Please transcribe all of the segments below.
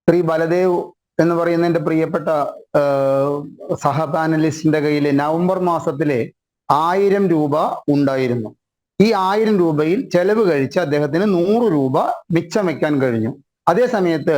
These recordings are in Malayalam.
ശ്രീ ബലദേവ് എന്ന് പറയുന്ന എൻ്റെ പ്രിയപ്പെട്ട സഹ പാനലിസ്റ്റിന്റെ കയ്യിൽ നവംബർ മാസത്തിലെ 1000 രൂപ ഉണ്ടായിരുന്നു. ഈ 1000 രൂപയിൽ ചെലവ് കഴിച്ച് അദ്ദേഹത്തിന് 100 രൂപ മിച്ചം വെക്കാൻ കഴിഞ്ഞു. അതേ സമയത്ത്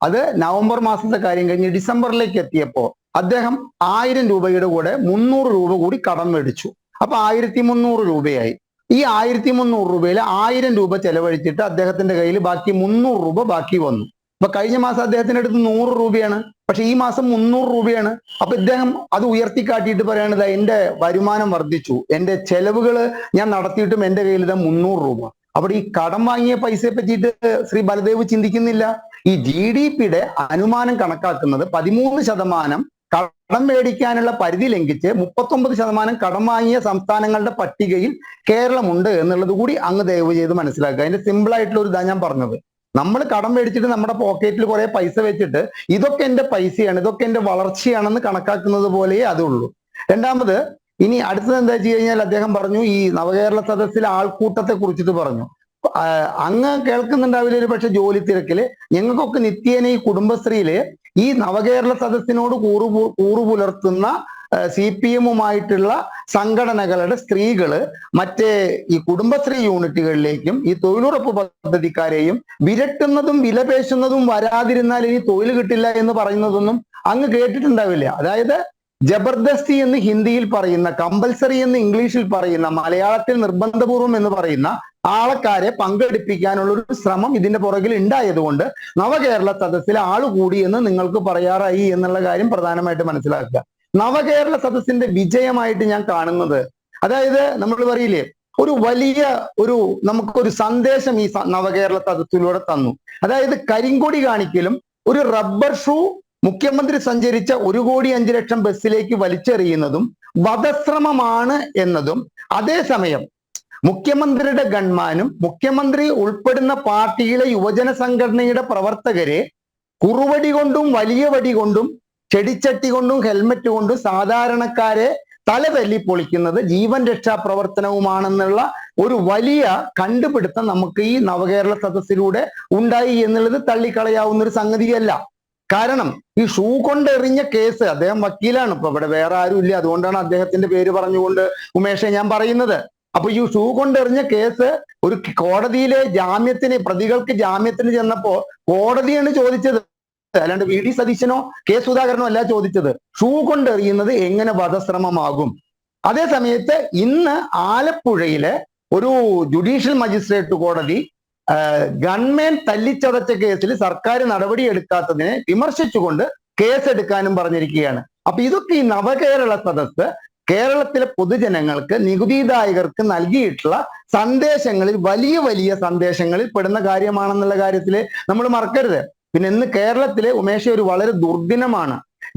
അത് നവംബർ മാസത്തെ കാര്യം കഴിഞ്ഞ് ഡിസംബറിലേക്ക് എത്തിയപ്പോൾ അദ്ദേഹം 1000 രൂപയുടെ കൂടെ 300 രൂപ കൂടി കടം മേടിച്ചു. അപ്പൊ 1300 രൂപയായി. ഈ 1300 രൂപയിൽ 1000 രൂപ ചെലവഴിച്ചിട്ട് അദ്ദേഹത്തിന്റെ കയ്യിൽ ബാക്കി 300 രൂപ ബാക്കി വന്നു. അപ്പൊ കഴിഞ്ഞ മാസം അദ്ദേഹത്തിന്റെ അടുത്ത് 100 രൂപയാണ്, പക്ഷെ ഈ മാസം 300 രൂപയാണ്. അപ്പൊ ഇദ്ദേഹം അത് ഉയർത്തിക്കാട്ടിയിട്ട് പറയണത് എന്റെ വരുമാനം വർദ്ധിച്ചു, എന്റെ ചെലവുകൾ ഞാൻ നടത്തിയിട്ടും എന്റെ കയ്യിൽ ഇതാ 300 രൂപ. അവിടെ ഈ കടം വാങ്ങിയ പൈസയെ പറ്റിയിട്ട് ശ്രീ ബലദേവ് ചിന്തിക്കുന്നില്ല. ഈ GDP-യുടെ അനുമാനം കണക്കാക്കുന്നത് 13% കടം മേടിക്കാനുള്ള പരിധി ലംഘിച്ച് 39% കടം വാങ്ങിയ സംസ്ഥാനങ്ങളുടെ പട്ടികയിൽ കേരളമുണ്ട് എന്നുള്ളത് കൂടി അങ്ങ് ദയവ് ചെയ്ത് മനസ്സിലാക്കുക. അതിന്റെ സിമ്പിൾ ആയിട്ടുള്ള ഒരു ഇതാ ഞാൻ പറഞ്ഞത്. നമ്മൾ കടം മേടിച്ചിട്ട് നമ്മുടെ പോക്കറ്റിൽ കുറെ പൈസ വെച്ചിട്ട് ഇതൊക്കെ എന്റെ പൈസയാണ്, ഇതൊക്കെ എന്റെ വളർച്ചയാണെന്ന് കണക്കാക്കുന്നത് പോലെയേ അതുള്ളൂ. രണ്ടാമത്, ഇനി അടുത്തത് എന്താ വെച്ച് കഴിഞ്ഞാൽ അദ്ദേഹം പറഞ്ഞു ഈ നവകേരള സദസ്സിലെ ആൾക്കൂട്ടത്തെ കുറിച്ചിട്ട് പറഞ്ഞു. അങ്ങ് കേൾക്കുന്നുണ്ടാവില്ല ഒരു പക്ഷെ ജോലി തിരക്കില്. ഞങ്ങൾക്കൊക്കെ നിത്യേന ഈ കുടുംബശ്രീയില് ഈ നവകേരള സദസ്സിനോട് കൂറു പുലർത്തുന്ന CPM-ഉമായിട്ടുള്ള സംഘടനകളുടെ സ്ത്രീകള് മറ്റേ ഈ കുടുംബശ്രീ യൂണിറ്റുകളിലേക്കും ഈ തൊഴിലുറപ്പ് പദ്ധതിക്കാരെയും വിരട്ടുന്നതും വിലപേശുന്നതും വരാതിരുന്നാൽ ഇനി തൊഴിൽ കിട്ടില്ല എന്ന് പറയുന്നതൊന്നും അങ്ങ് കേട്ടിട്ടുണ്ടാവില്ല. അതായത് ജബർദസ്തി എന്ന് ഹിന്ദിയിൽ പറയുന്ന, കമ്പൽസറി എന്ന് ഇംഗ്ലീഷിൽ പറയുന്ന, മലയാളത്തിൽ നിർബന്ധപൂർവം എന്ന് പറയുന്ന ആൾക്കാരെ പങ്കെടുപ്പിക്കാനുള്ള ഒരു ശ്രമം ഇതിന്റെ പുറകിൽ ഉണ്ടായതുകൊണ്ട് നവകേരള സദസ്സിൽ ആള് കൂടി എന്ന് നിങ്ങൾക്ക് പറയാറായി എന്നുള്ള കാര്യം പ്രധാനമായിട്ട് മനസ്സിലാക്കുക. നവകേരള സദസ്സിന്റെ വിജയമായിട്ട് ഞാൻ കാണുന്നത്, അതായത് നമ്മൾ പറയില്ലേ ഒരു വലിയ നമുക്കൊരു സന്ദേശം ഈ നവകേരള സദസ്സിലൂടെ തന്നു. അതായത് കരിങ്കൊടി കാണിക്കലും ഒരു റബ്ബർ ഷൂ മുഖ്യമന്ത്രി സഞ്ചരിച്ച 1,05,00,000 ബസ്സിലേക്ക് വലിച്ചെറിയുന്നതും വധശ്രമമാണ് എന്നതും, അതേസമയം മുഖ്യമന്ത്രിയുടെ ഗൺമാനും മുഖ്യമന്ത്രി ഉൾപ്പെടുന്ന പാർട്ടിയിലെ യുവജന സംഘടനയുടെ പ്രവർത്തകരെ കുറുവടി കൊണ്ടും വലിയ വടി കൊണ്ടും ചെടിച്ചട്ടി കൊണ്ടും ഹെൽമറ്റ് കൊണ്ടും സാധാരണക്കാരെ തലതല്ലി പൊളിക്കുന്നത് ജീവൻ രക്ഷാ പ്രവർത്തനവുമാണെന്നുള്ള ഒരു വലിയ കണ്ടുപിടുത്തം നമുക്ക് ഈ നവകേരള സദസ്സിലൂടെ ഉണ്ടായി എന്നുള്ളത് തള്ളിക്കളയാവുന്ന ഒരു സംഗതിയല്ല. കാരണം ഈ ഷൂ കൊണ്ടെറിഞ്ഞ കേസ്, അദ്ദേഹം വക്കീലാണ്, ഇപ്പൊ ഇവിടെ വേറെ ആരും ഇല്ല, അതുകൊണ്ടാണ് അദ്ദേഹത്തിന്റെ പേര് പറഞ്ഞുകൊണ്ട് ഉമേഷെ ഞാൻ പറയുന്നത്. അപ്പൊ ഈ ഷൂ കൊണ്ടെറിഞ്ഞ കേസ് ഒരു കോടതിയിലെ പ്രതികൾക്ക് ജാമ്യത്തിന് ചെന്നപ്പോ കോടതിയാണ് ചോദിച്ചത്, അല്ലാണ്ട് VD സതീശനോ K സുധാകരനോ അല്ല ചോദിച്ചത്. ഷൂ കൊണ്ടെറിയുന്നത് എങ്ങനെ വധശ്രമമാകും? അതേ സമയത്ത് ഇന്ന് ആലപ്പുഴയിലെ ഒരു ജുഡീഷ്യൽ മജിസ്ട്രേറ്റ് കോടതി ഗൺമാൻ തല്ലിച്ചതച്ച കേസിൽ സർക്കാർ നടപടിയെടുക്കാത്തതിനെ വിമർശിച്ചുകൊണ്ട് കേസെടുക്കാനും പറഞ്ഞിരിക്കുകയാണ്. അപ്പൊ ഇതൊക്കെ ഈ നവകേരള സദസ്സ് കേരളത്തിലെ പൊതുജനങ്ങൾക്ക്, നികുതിദായകർക്ക് നൽകിയിട്ടുള്ള സന്ദേശങ്ങളിൽ വലിയ വലിയ സന്ദേശങ്ങളിൽ പെടുന്ന കാര്യമാണെന്നുള്ള കാര്യത്തിൽ നമ്മൾ മറക്കരുത്. പിന്നെ ഇന്ന് കേരളത്തിലെ ഉമേഷ ഒരു വളരെ ദുർദിനമാണ്.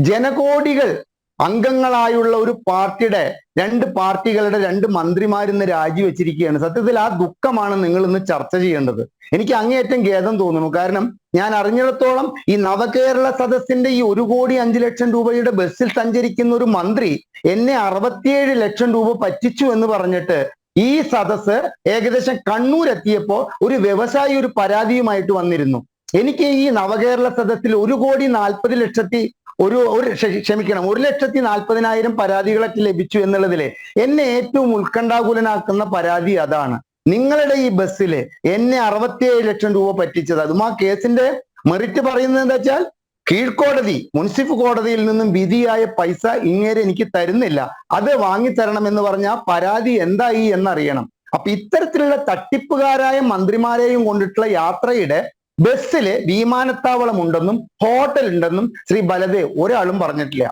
ജനകോടികൾ അംഗങ്ങളായുള്ള ഒരു പാർട്ടിയുടെ 2 പാർട്ടികളുടെ 2 മന്ത്രിമാരിന്ന് രാജിവെച്ചിരിക്കുകയാണ്. സത്യത്തിൽ ആ ദുഃഖമാണ് നിങ്ങൾ ഇന്ന് ചർച്ച ചെയ്യേണ്ടത്. എനിക്ക് അങ്ങേയറ്റം ഖേദം തോന്നുന്നു. കാരണം ഞാൻ അറിഞ്ഞിടത്തോളം ഈ നവകേരള സദസ്സിന്റെ ഈ 1,05,00,000 രൂപയുടെ ബസ്സിൽ സഞ്ചരിക്കുന്ന ഒരു മന്ത്രി എന്നെ 67 ലക്ഷം രൂപ പറ്റിച്ചു എന്ന് പറഞ്ഞിട്ട് ഈ സദസ്സ് ഏകദേശം കണ്ണൂർ എത്തിയപ്പോ ഒരു വ്യവസായി ഒരു പരാതിയുമായിട്ട് വന്നിരുന്നു. എനിക്ക് ഈ നവകേരള സദസ്സിൽ 1,40,00,000 പരാതികളൊക്കെ ലഭിച്ചു എന്നുള്ളതിലെ എന്നെ ഏറ്റവും ഉത്കണ്ഠാകുലനാക്കുന്ന പരാതി അതാണ്. നിങ്ങളുടെ ഈ ബസ്സില് എന്നെ 67 ലക്ഷം രൂപ പറ്റിച്ചത്. അതും ആ കേസിന്റെ മെറിറ്റ് പറയുന്നത് എന്താ വെച്ചാൽ കീഴ്ക്കോടതി മുൻസിഫ് കോടതിയിൽ നിന്നും വിധിയായ പൈസ ഇങ്ങേരെ എനിക്ക് തരുന്നില്ല, അത് വാങ്ങിത്തരണം എന്ന് പറഞ്ഞ ആ പരാതി എന്തായി എന്നറിയണം. അപ്പൊ ഇത്തരത്തിലുള്ള തട്ടിപ്പുകാരായ മന്ത്രിമാരെയും കൊണ്ടിട്ടുള്ള യാത്രയുടെ ബസ്സില് വിമാനത്താവളം ഉണ്ടെന്നും ഹോട്ടൽ ഉണ്ടെന്നും ശ്രീ ബലദേവ് ഒരാളും പറഞ്ഞിട്ടില്ല.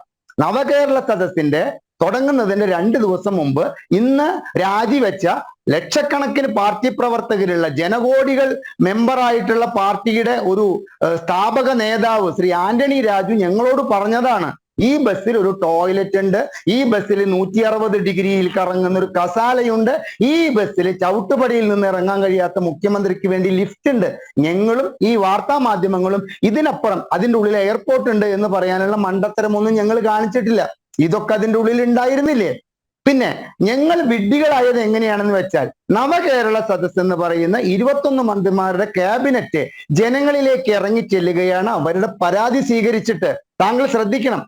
നവകേരള സദസ്സിന്റെ തുടങ്ങുന്നതിന്റെ 2 ദിവസം മുമ്പ് ഇന്ന് രാജിവെച്ച ലക്ഷക്കണക്കിന് പാർട്ടി പ്രവർത്തകരുള്ള ജനകോടികൾ മെമ്പറായിട്ടുള്ള പാർട്ടിയുടെ ഒരു സ്ഥാപക നേതാവ് ശ്രീ ആന്റണി രാജു ഞങ്ങളോട് പറഞ്ഞതാണ്, ഈ ബസ്സിൽ ഒരു ടോയ്ലറ്റ് ഉണ്ട്, ഈ ബസ്സിൽ 160 ഡിഗ്രിയിൽ കറങ്ങുന്ന ഒരു കസാലയുണ്ട്, ഈ ബസ്സിൽ ചവിട്ടുപടിയിൽ നിന്ന് ഇറങ്ങാൻ കഴിയാത്ത മുഖ്യമന്ത്രിക്ക് വേണ്ടി ലിഫ്റ്റ് ഉണ്ട്. ഞങ്ങളും ഈ വാർത്താ മാധ്യമങ്ങളും ഇതിനപ്പുറം അതിൻ്റെ ഉള്ളിൽ എയർപോർട്ട് ഉണ്ട് എന്ന് പറയാനുള്ള മണ്ടത്തരമൊന്നും ഞങ്ങൾ കാണിച്ചിട്ടില്ല. ഇതൊക്കെ അതിൻ്റെ ഉള്ളിൽ ഉണ്ടായിരുന്നില്ലേ? പിന്നെ ഞങ്ങൾ വിഡ്ഢികളായത് എങ്ങനെയാണെന്ന് വെച്ചാൽ നവകേരള സദസ് എന്ന് പറയുന്ന 21 മന്ത്രിമാരുടെ ക്യാബിനറ്റ് ജനങ്ങളിലേക്ക് ഇറങ്ങി ചെല്ലുകയാണ്. അവരുടെ പരാതി സ്വീകരിച്ചിട്ട് താങ്കൾ ശ്രദ്ധിക്കണം,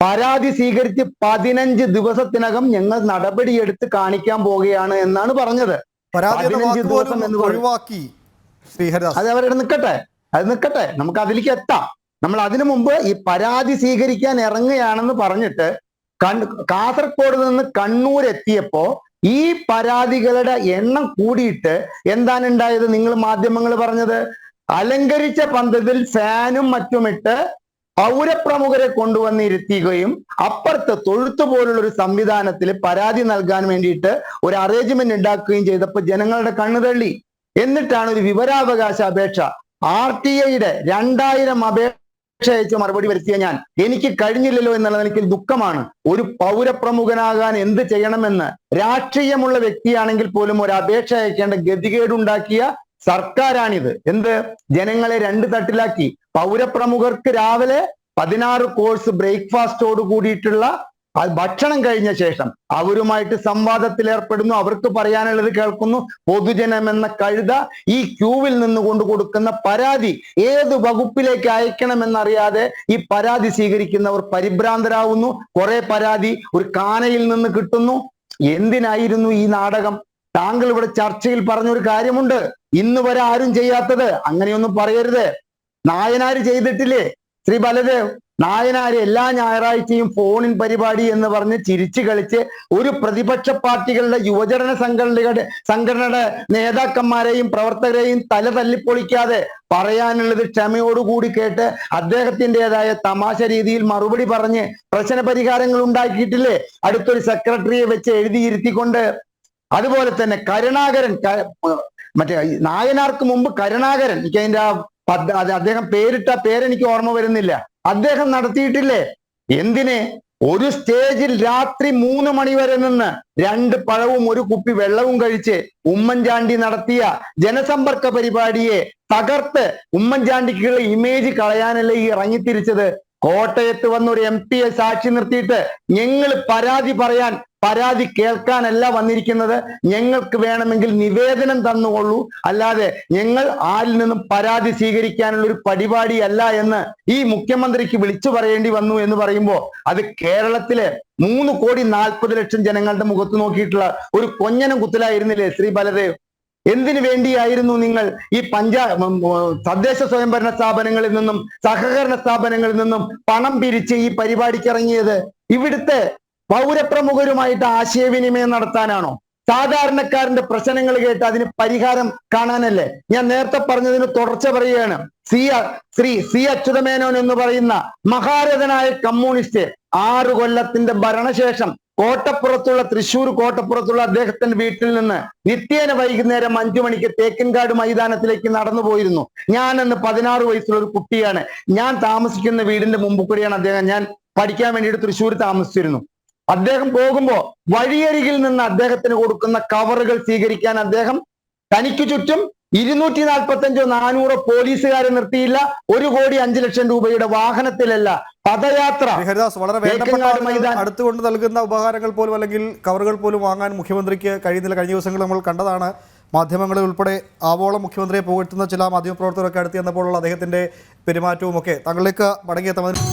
പരാതി സ്വീകരിച്ച് 15 ദിവസത്തിനകം ഞങ്ങൾ നടപടിയെടുത്ത് കാണിക്കാൻ പോവുകയാണ് എന്നാണ് പറഞ്ഞത്. 15 ദിവസം എന്ന് ഒഴിവാക്കി. അത് അവരുടെ നിൽക്കട്ടെ, നമുക്ക് അതിലേക്ക് എത്താം. നമ്മൾ അതിനു മുമ്പ് ഈ പരാതി സ്വീകരിക്കാൻ ഇറങ്ങുകയാണെന്ന് പറഞ്ഞിട്ട് കാസർഗോഡ് നിന്ന് കണ്ണൂർ എത്തിയപ്പോ ഈ പരാതികളുടെ എണ്ണം കൂടിയിട്ട് എന്താണ് ഉണ്ടായത്? നിങ്ങൾ മാധ്യമങ്ങൾ പറഞ്ഞത് അലങ്കരിച്ച പന്തത്തിൽ ഫാനും മറ്റുമിട്ട് പൗരപ്രമുഖരെ കൊണ്ടുവന്നിരുത്തുകയും അപ്പുറത്ത് തൊഴുത്തു പോലുള്ള ഒരു സംവിധാനത്തിൽ പരാതി നൽകാൻ വേണ്ടിയിട്ട് ഒരു അറേഞ്ച്മെന്റ് ഉണ്ടാക്കുകയും ചെയ്തപ്പോൾ ജനങ്ങളുടെ കണ്ണു തള്ളി. എന്നിട്ടാണ് ഒരു വിവരാവകാശ അപേക്ഷ RTIയുടെ 2000 അപേക്ഷ അയച്ച് മറുപടി വരുത്തിയ ഞാൻ, എനിക്ക് കഴിഞ്ഞില്ലല്ലോ എന്നുള്ളത് എനിക്ക് ദുഃഖമാണ്. ഒരു പൗരപ്രമുഖനാകാൻ എന്ത് ചെയ്യണമെന്ന് രാഷ്ട്രീയമുള്ള വ്യക്തിയാണെങ്കിൽ പോലും ഒരു അപേക്ഷ അയക്കേണ്ട ഗതികേടുണ്ടാക്കിയ സർക്കാരാണിത്. എന്ത് ജനങ്ങളെ 2 തട്ടിലാക്കി. പൗരപ്രമുഖർക്ക് രാവിലെ 16 കോഴ്സ് ബ്രേക്ക്ഫാസ്റ്റോട് കൂടിയിട്ടുള്ള ഭക്ഷണം കഴിഞ്ഞ ശേഷം അവരുമായിട്ട് സംവാദത്തിൽ ഏർപ്പെടുന്നു, അവർക്ക് പറയാനുള്ളത് കേൾക്കുന്നു. പൊതുജനം എന്ന കഴുത ഈ ക്യൂവിൽ നിന്ന് കൊണ്ട് കൊടുക്കുന്ന പരാതി ഏത് വകുപ്പിലേക്ക് അയക്കണമെന്നറിയാതെ ഈ പരാതി സ്വീകരിക്കുന്നവർ പരിഭ്രാന്തരാകുന്നു. കുറെ പരാതി ഒരു കാനയിൽ നിന്ന് കിട്ടുന്നു. എന്തിനായിരുന്നു ഈ നാടകം? താങ്കൾ ഇവിടെ ചർച്ചയിൽ പറഞ്ഞൊരു കാര്യമുണ്ട്, ഇന്ന് വരെ ആരും ചെയ്യാത്തത്. അങ്ങനെയൊന്നും പറയരുത്. നായനാര് ചെയ്തിട്ടില്ലേ? ശ്രീ ബലദേവ് നായനാര് എല്ലാ ഞായറാഴ്ചയും ഫോണിൻ പരിപാടി എന്ന് പറഞ്ഞ് ചിരിച്ചു കളിച്ച് ഒരു പ്രതിപക്ഷ പാർട്ടികളുടെ യുവജന സംഘടനയുടെ നേതാക്കന്മാരെയും പ്രവർത്തകരെയും തല തല്ലിപ്പൊളിക്കാതെ പറയാനുള്ളത് ക്ഷമയോടുകൂടി കേട്ട് അദ്ദേഹത്തിൻ്റെതായ തമാശ രീതിയിൽ മറുപടി പറഞ്ഞ് പ്രശ്ന പരിഹാരങ്ങൾ ഉണ്ടാക്കിയിട്ടില്ലേ? അടുത്തൊരു സെക്രട്ടറിയെ വെച്ച് എഴുതിയിരുത്തിക്കൊണ്ട്. അതുപോലെ തന്നെ കരുണാകരൻ, മറ്റേ നായനാർക്ക് മുമ്പ് കരുണാകരൻ, എനിക്ക് അതിന്റെ അദ്ദേഹം പേരിട്ട പേരെനിക്ക് ഓർമ്മ വരുന്നില്ല, അദ്ദേഹം നടത്തിയിട്ടില്ലേ? എന്തിനെ? ഒരു സ്റ്റേജിൽ രാത്രി 3 മണി വരെ നിന്ന് 2 പഴവും 1 കുപ്പി വെള്ളവും കഴിച്ച് ഉമ്മൻചാണ്ടി നടത്തിയ ജനസമ്പർക്ക പരിപാടിയെ തകർത്ത് ഉമ്മൻചാണ്ടിക്കുള്ള ഇമേജ് കളയാനല്ലേ ഈ ഇറങ്ങിത്തിരിച്ചത്? കോട്ടയത്ത് വന്ന ഒരു MP സാക്ഷി നിർത്തിയിട്ട് ഞങ്ങൾ പരാതി പറയാൻ, പരാതി കേൾക്കാനല്ല വന്നിരിക്കുന്നത്, ഞങ്ങൾക്ക് വേണമെങ്കിൽ നിവേദനം തന്നുകൊള്ളൂ, അല്ലാതെ ഞങ്ങൾ ആരിൽ നിന്നും പരാതി സ്വീകരിക്കാനുള്ള ഒരു പരിപാടിയല്ല എന്ന് ഈ മുഖ്യമന്ത്രിക്ക് വിളിച്ചു പറയേണ്ടി വന്നു എന്ന് പറയുമ്പോൾ അത് കേരളത്തിലെ 3,40,00,000 ജനങ്ങളുടെ മുഖത്ത് നോക്കിയിട്ടുള്ള ഒരു കൊഞ്ഞനം കുത്തലായിരുന്നില്ലേ ശ്രീ ബലദേവ്? എന്തിനു വേണ്ടിയായിരുന്നു നിങ്ങൾ ഈ തദ്ദേശ സ്വയംഭരണ സ്ഥാപനങ്ങളിൽ നിന്നും സഹകരണ സ്ഥാപനങ്ങളിൽ നിന്നും പണം പിരിച്ച് ഈ പരിപാടിക്ക് ഇറങ്ങിയത്? ഇവിടുത്തെ പൗരപ്രമുഖരുമായിട്ട് ആശയവിനിമയം നടത്താനാണോ? സാധാരണക്കാരന്റെ പ്രശ്നങ്ങൾ കേട്ട് അതിന് പരിഹാരം കാണാനല്ലേ? ഞാൻ നേരത്തെ പറഞ്ഞതിന് തുടർച്ച പറയുകയാണ്. ശ്രീ സി അച്യുതമേനോൻ എന്ന് പറയുന്ന മഹാരഥനായ കമ്മ്യൂണിസ്റ്റ് 6 കൊല്ലത്തിന്റെ ഭരണശേഷം തൃശ്ശൂർ കോട്ടപ്പുറത്തുള്ള അദ്ദേഹത്തിന്റെ വീട്ടിൽ നിന്ന് നിത്യേന വൈകുന്നേരം 5 മണിക്ക് തേക്കിൻകാട് മൈതാനത്തിലേക്ക് നടന്നു പോയിരുന്നു. ഞാൻ അന്ന് 16 വയസ്സുള്ള ഒരു കുട്ടിയാണ്. ഞാൻ താമസിക്കുന്ന വീടിന്റെ മുമ്പ് കൂടിയാണ് ഞാൻ പഠിക്കാൻ വേണ്ടിയിട്ട് തൃശ്ശൂർ താമസിച്ചിരുന്നു. അദ്ദേഹം പോകുമ്പോ വഴിയരികിൽ നിന്ന് അദ്ദേഹത്തിന് കൊടുക്കുന്ന കവറുകൾ സ്വീകരിക്കാൻ അദ്ദേഹം തനിക്ക് ചുറ്റും 245-400 പോലീസുകാരെ നിർത്തിയില്ല. 1,05,00,000 രൂപയുടെ വാഹനത്തിലല്ല, പദയാത്ര. വളരെ വേണ്ടപ്പെട്ട അടുത്തുകൊണ്ട് നൽകുന്ന ഉപഹാരങ്ങൾ പോലും അല്ലെങ്കിൽ കവറുകൾ പോലും വാങ്ങാൻ മുഖ്യമന്ത്രിക്ക് കഴിയുന്നില്ല. കഴിഞ്ഞ ദിവസങ്ങൾ നമ്മൾ കണ്ടതാണ്. മാധ്യമങ്ങളിൽ ഉൾപ്പെടെ ആവോളം മുഖ്യമന്ത്രിയെ പുകഴ്ത്തുന്ന ചില മാധ്യമപ്രവർത്തകരൊക്കെ അടുത്ത് ചെന്നപ്പോഴുള്ള അദ്ദേഹത്തിന്റെ പെരുമാറ്റവും ഒക്കെ. താങ്കളിലേക്ക് മടങ്ങിയെത്താൻ